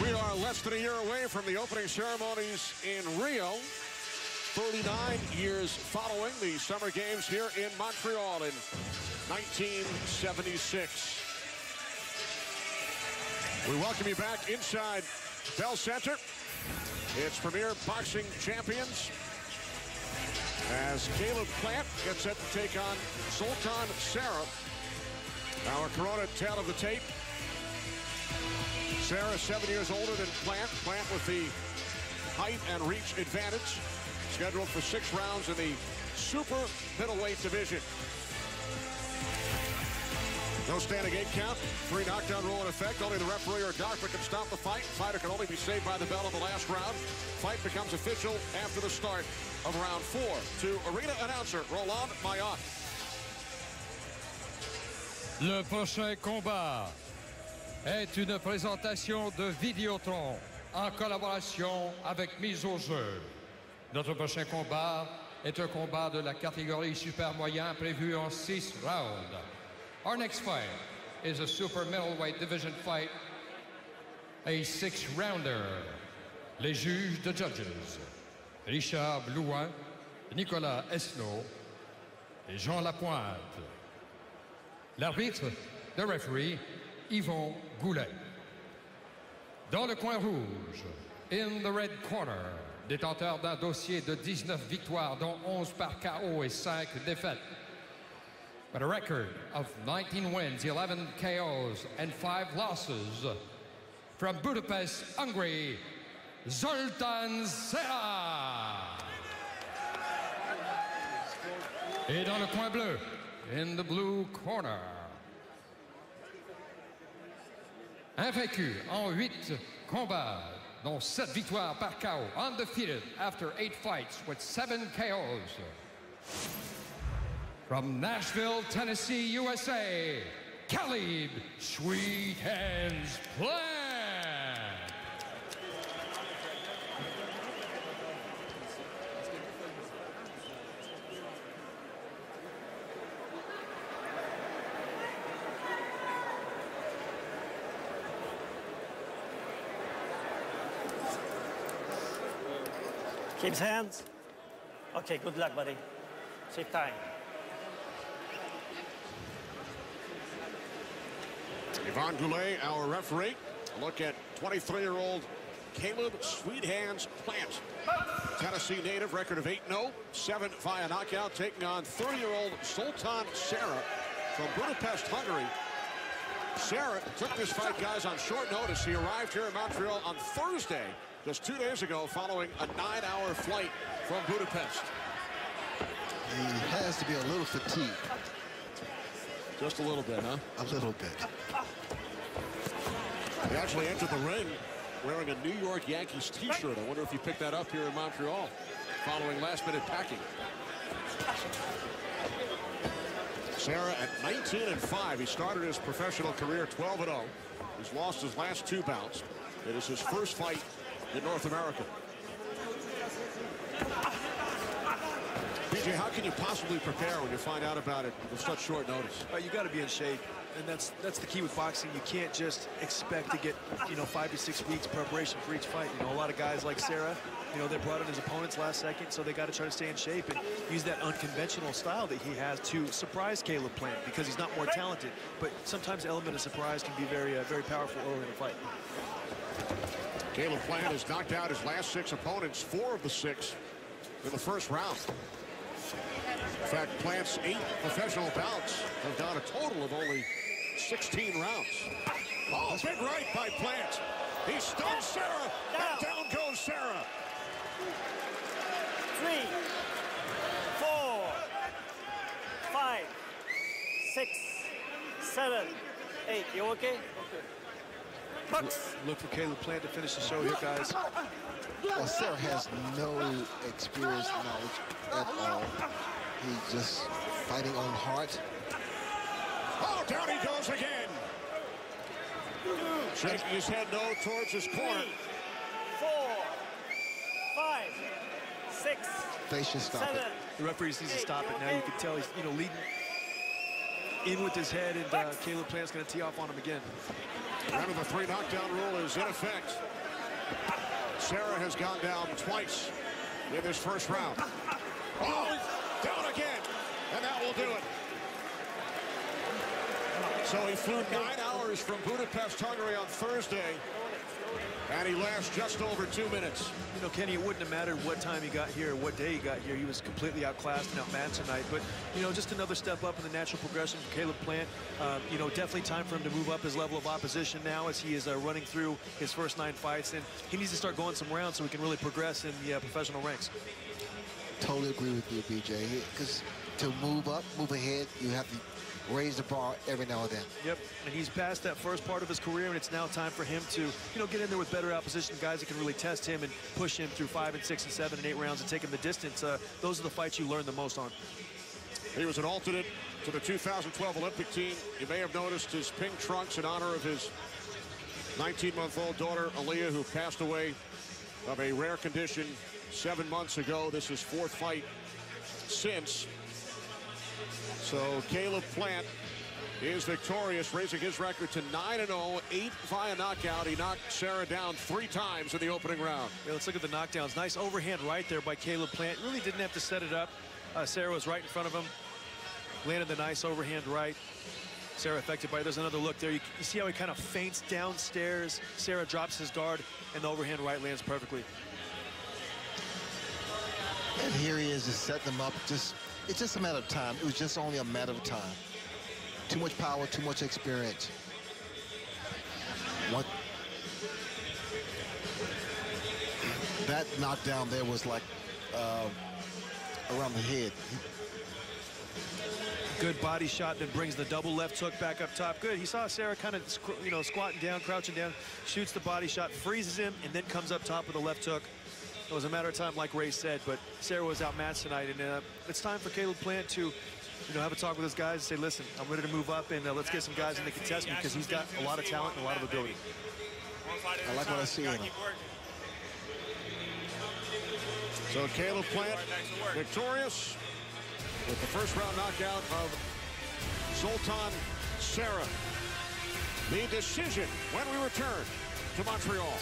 We are less than a year away from the opening ceremonies in Rio. 39 years following the Summer Games here in Montreal in 1976. We welcome you back inside Bell Center. It's Premier Boxing Champions as Caleb Plant gets set to take on Zoltan Sera. Our Corona tail of the tape. Sera 7 years older than Plant. Plant with the height and reach advantage. Scheduled for 6 rounds in the super middleweight division. No standing 8 count. 3 knockdown rule in effect. Only the referee or doctor can stop the fight. Fighter can only be saved by the bell in the last round. Fight becomes official after the start of round 4. To arena announcer Roland Mayotte. Le prochain combat est une présentation de Vidéotron en collaboration avec Mise au Jeu. Notre prochain combat est un combat de la catégorie super moyen prévu en 6 rounds. Our next fight is a super middleweight division fight, a 6-rounder. Les juges de judges, Richard Blouin, Nicolas Esnault et Jean Lapointe. L'arbitre, the referee, Yvon Goulet. Dans le coin rouge, in the red corner, détenteur d'un dossier de 19 victoires, dont 11 par KO et 5 défaites. But a record of 19 wins, 11 KOs, and 5 losses. From Budapest, Hungary, Zoltan Sera. Et dans le coin bleu, in the blue corner, invaincu en 8 combats, dont 7 victoires par KO, undefeated after 8 fights with 7 KOs. From Nashville, Tennessee, USA, Caleb Sweet Hands Plant. Keep his hands. Okay, good luck, buddy. Save time. Yvon Goulet, our referee. A look at 23-year-old Caleb Sweet Hands Plant. Tennessee native, record of 8-0, 7 via knockout, taking on 30-year-old Zoltan Sera from Budapest, Hungary. Sera took this fight, guys, on short notice. He arrived here in Montreal on Thursday, just 2 days ago, following a 9-hour flight from Budapest. He has to be a little fatigued. Just a little bit, huh? A little bit. He actually entered the ring wearing a New York Yankees t-shirt. I wonder if he picked that up here in Montreal following last-minute packing. Sera at 19-5. He started his professional career 12-0. He's lost his last 2 bouts. It is his first fight in North America. BJ, how can you possibly prepare when you find out about it with such short notice? You got to be in shape, and that's the key with boxing. You can't just expect to get 5 to 6 weeks preparation for each fight. A lot of guys like Sera, they brought in his opponents last second, so they got to try to stay in shape and use that unconventional style that he has to surprise Caleb Plant, because he's not more talented. But sometimes the element of surprise can be very powerful early in a fight. Caleb Plant has knocked out his last 6 opponents, 4 of the 6 in the first round. In fact, Plant's 8 professional bouts have gone a total of only 16 rounds. Oh, big right by Plant. He stuns Sera, and down goes Sera. 3, 4, 5, 6, 7, 8. You okay? Look for Caleb Plant to finish the show here, guys. Well, Sera has no experience, knowledge at all. He's just fighting on heart. Oh, down he goes again. Shaking his head no towards his corner. 3, 4, 5, 6, They should stop 7. it. The referee needs to stop it now. You can tell he's leading in with his head, and Caleb Plant's going to tee off on him again. Remember, the 3 knockdown rule is in effect. Sera has gone down twice in this first round. Oh, down again, and that will do it. So he flew 9 hours from Budapest, Hungary on Thursday, and he lasts just over 2 minutes. You know, Kenny, it wouldn't have mattered what time he got here, what day he got here. He was completely outclassed and outmatched tonight. But, you know, just another step up in the natural progression for Caleb Plant. You know, definitely time for him to move up his level of opposition now as he is running through his first 9 fights. And he needs to start going some rounds so he can really progress in the professional ranks. Totally agree with you, BJ. Because to move up, move ahead, you have to raise the bar every now and then. Yep, and he's past that first part of his career, and it's now time for him to, you know, get in there with better opposition, guys that can really test him and push him through 5 and 6 and 7 and 8 rounds and take him the distance. Those are the fights you learn the most on. He was an alternate to the 2012 Olympic team. You may have noticed his pink trunks in honor of his 19-month-old daughter, Aaliyah, who passed away of a rare condition 7 months ago. This is 4th fight since. So Caleb Plant is victorious, raising his record to 9-0, 8 via knockout. He knocked Sera down 3 times in the opening round. Yeah, let's look at the knockdowns. Nice overhand right there by Caleb Plant. Really didn't have to set it up. Sera was right in front of him. Landed the nice overhand right. Sera affected by it. There's another look there. You see how he kind of feints downstairs. Sera drops his guard, and the overhand right lands perfectly. And here he is, just setting them up. It's just a matter of time. It was just only a matter of time. Too much power, too much experience. What? That knockdown there was like around the head. Good body shot that brings the double left hook back up top. Good. He saw Sera kind of, you know, squatting down, crouching down, shoots the body shot, freezes him, and then comes up top with a left hook. It was a matter of time, like Ray said, but Sera was outmatched tonight, and it's time for Caleb Plant to, you know, have a talk with his guys and say, listen, I'm ready to move up, and let's get some guys in that can test me, because he's got a lot of talent and a lot of ability. I like what I see in him. So Caleb Plant victorious with the first round knockout of Zoltan Sera. The decision when we return to Montreal.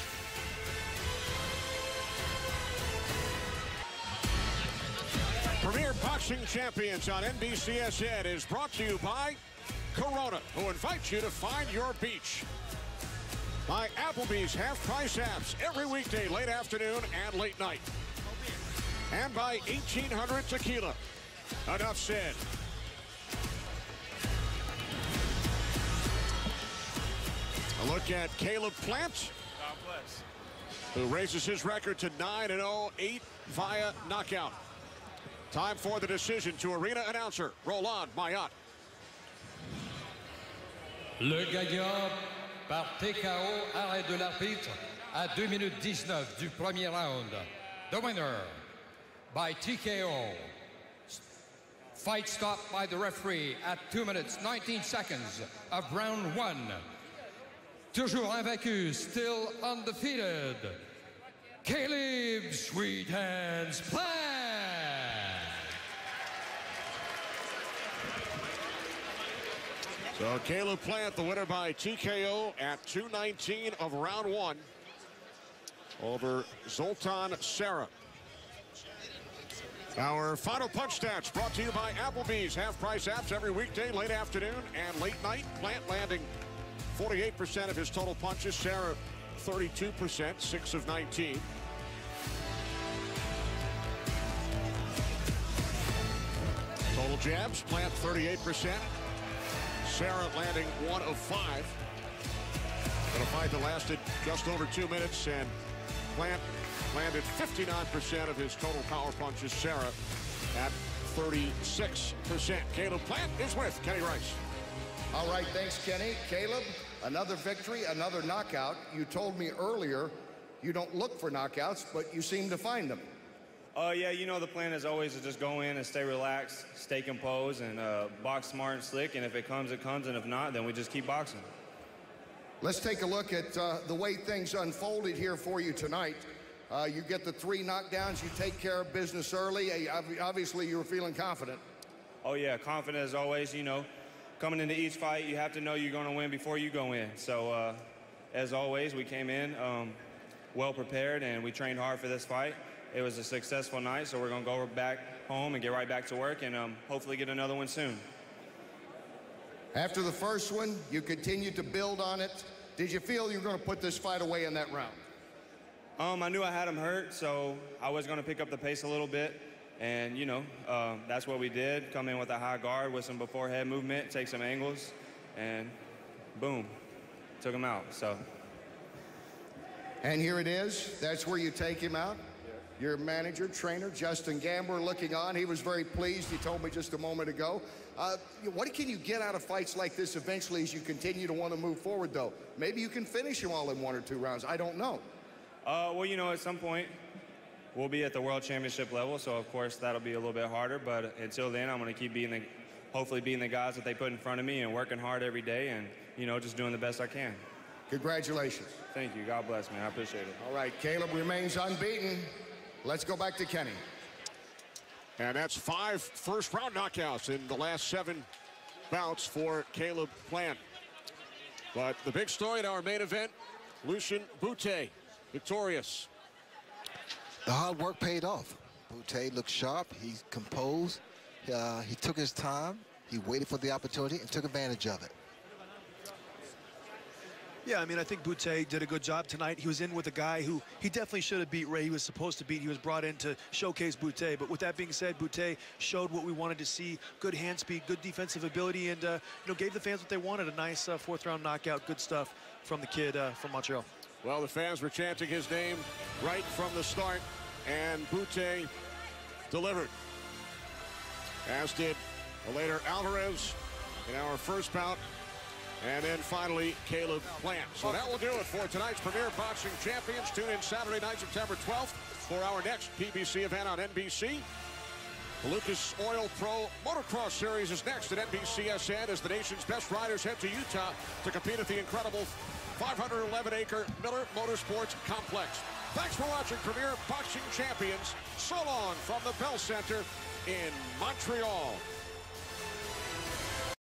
Premier Boxing Champions on NBCSN is brought to you by Corona, who invites you to find your beach. By Applebee's half-price apps every weekday, late afternoon and late night. And by 1800 Tequila. Enough said. A look at Caleb Plant, who raises his record to 9-0, 8 via knockout. Time for the decision to arena announcer Roland Mayotte. Le gagnant par TKO, arrêt de l'arbitre à 2 minutes 19 du premier round. The winner by TKO. Fight stopped by the referee at 2 minutes 19 seconds of round 1. Toujours invaincu, still undefeated. Caleb Sweet Hands Plant. So Caleb Plant, the winner by TKO at 2:19 of round 1 over Zoltan Sera. Our final punch stats brought to you by Applebee's half-price apps every weekday, late afternoon and late night. Plant landing 48% of his total punches. Sera 32%, 6 of 19. Total jabs, Plant 38%. Sera landing 1 of 5. In a fight that lasted just over 2 minutes, and Plant landed 59% of his total power punches. Sera at 36%. Caleb Plant is with Kenny Rice. All right, thanks, Kenny. Caleb, another victory, another knockout. You told me earlier you don't look for knockouts, but you seem to find them. Yeah, you know, the plan is always to just go in and stay relaxed, stay composed, and box smart and slick. And if it comes, it comes. And if not, then we just keep boxing. Let's take a look at the way things unfolded here for you tonight. You get the 3 knockdowns. You take care of business early. Obviously, you were feeling confident. Oh, yeah, confident as always. You know, coming into each fight, you have to know you're going to win before you go in. So as always, we came in well prepared, and we trained hard for this fight. It was a successful night, so we're going to go back home and get right back to work and hopefully get another one soon. After the first one, you continued to build on it. Did you feel you were going to put this fight away in that round? I knew I had him hurt, so I was going to pick up the pace a little bit. And, you know, that's what we did. Come in with a high guard with some before head movement, take some angles, and boom, took him out. So. And here it is. That's where you take him out. Your manager, trainer, Justin Gambler, looking on. He was very pleased. He told me just a moment ago. What can you get out of fights like this eventually as you continue to want to move forward, though? Maybe you can finish him all in 1 or 2 rounds. I don't know. Well, you know, at some point, we'll be at the World Championship level, so of course that'll be a little bit harder. But until then, I'm going to keep hopefully beating the guys that they put in front of me and working hard every day and, you know, just doing the best I can. Congratulations. Thank you. God bless, man. I appreciate it. All right, Caleb remains unbeaten. Let's go back to Kenny. And that's 5 first-round knockouts in the last 7 bouts for Caleb Plant. But the big story in our main event, Lucian Bute, victorious. The hard work paid off. Bute looked sharp. He's composed. He took his time. He waited for the opportunity and took advantage of it. Yeah, I mean, I think Bute did a good job tonight. He was in with a guy who he definitely should have beat Ray. He was supposed to beat. He was brought in to showcase Bute. But with that being said, Bute showed what we wanted to see. Good hand speed, good defensive ability, and you know, gave the fans what they wanted. A nice 4th-round knockout. Good stuff from the kid from Montreal. Well, the fans were chanting his name right from the start, and Bute delivered. As did later Alvarez in our first bout. And then finally, Caleb Plant. So that will do it for tonight's Premier Boxing Champions. Tune in Saturday night, September 12th, for our next PBC event on NBC. The Lucas Oil Pro Motocross Series is next at NBCSN as the nation's best riders head to Utah to compete at the incredible 511-acre Miller Motorsports Complex. Thanks for watching Premier Boxing Champions. So long from the Bell Center in Montreal.